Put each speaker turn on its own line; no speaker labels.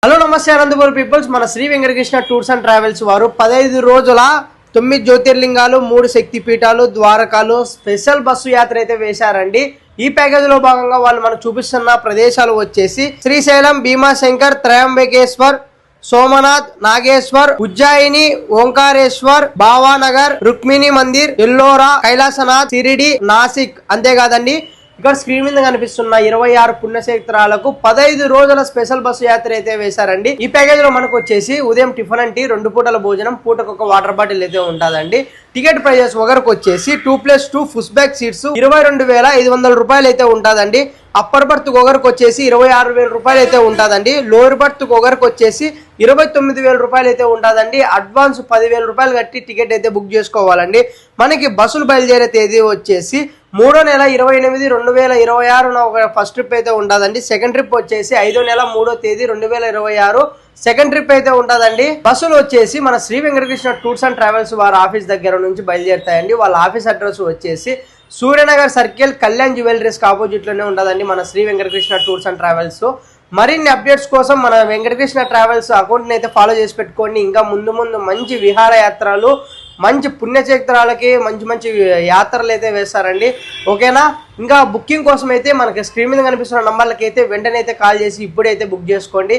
Hello నమస్తే Anantapuram peoples. మన Shri Venkatakrishna tours and travels వారు 15 రోజుల 9 జ్యోతిర్లింగాలు 3 శక్తి పీఠాలు ద్వారకాలు స్పెషల్ బస్సు యాత్ర అయితే వేశారండి. ఈ ప్యాకేజ్ లో భాగంగా వాళ్ళు మనకు చూపిస్తున్న ప్రదేశాలు వచ్చేసి శ్రీశైలం, భీమాశంకర్, త్రయంబకేశ్వర్, సోమనాథ్, నాగేశ్వర్, ఉజ్జయిని, ఓంకారేశ్వర్, భావానగర్, రుక్మిణి మందిర్, ఎల్లోరా, కైలాసనాథ్, సిరిడి, నాసిక్. అంతేకాదండి, ఇక్కడ స్క్రీన్ మీద కనిపిస్తున్న 26 పుణ్యక్షేత్రాలకు 15 రోజుల స్పెషల్ బస్సు యాత్ర అయితే వేశారండి. ఈ ప్యాకేజ్ లో మనకు వచ్చేసి ఉదయం టిఫిన్ అంటే 2 పూటల భోజనం, పూటకు ఒక వాటర్ బాటిల్ అయితే ఉంటుందండి. టికెట్ ప్రైజెస్ ఒకరికి వచ్చేసి 2+2 పుష్ బ్యాక్ సీట్స్ 22,500 రూపాయలు అయితే ఉంటుందండి. అప్పర్ బర్త్ ఒకరికి వచ్చేసి 26,000 రూపాయలు అయితే ఉంటుందండి. లోయర్ బర్త్ ఒకరికి వచ్చేసి 29,000 రూపాయలు అయితే ఉంటుందండి. అడ్వాన్స్ 10,000 రూపాయలు కట్టి టికెట్ అయితే బుక్ చేసుకోవాలండి. మనకి బస్సులు బయలుదేరే తేదీ వచ్చేసి 3వ నెల 28, 2026 ఫస్ట్ ట్రిప్ అయితే ఉంటుందండి. సెకండ్ ట్రిప్ వచ్చేసి 5వ నెల 3వ తేదీ 2026 సెకండ్ ట్రిప్ అయితే ఉంటుందండి. బస్సులు వచ్చేసి మన Shri Venkatakrishna tours and travels వారి ఆఫీస్ దగ్గర నుంచి బయలుదేరుతాయండి. వాళ్ళ ఆఫీస్ అడ్రస్ వచ్చేసి Suryanagar circle, Kalyan jewelleries opposite లోనే ఉంటుందండి మన Shri Venkatakrishna tours and travels. మరిన్ని అప్డేట్స్ కోసం మన వెంకటకృష్ణ ట్రావెల్స్ అకౌంట్ని అయితే ఫాలో చేసి పెట్టుకోండి. ఇంకా ముందు మంచి విహారయాత్రలు, మంచి పుణ్యక్షేత్రాలకి మంచి యాత్రలు అయితే వేస్తారండి. ఓకేనా? ఇంకా బుకింగ్ కోసం అయితే మనకి స్క్రీన్ మీద కనిపిస్తున్న నంబర్లకి అయితే వెంటనే అయితే కాల్ చేసి ఇప్పుడైతే బుక్ చేసుకోండి.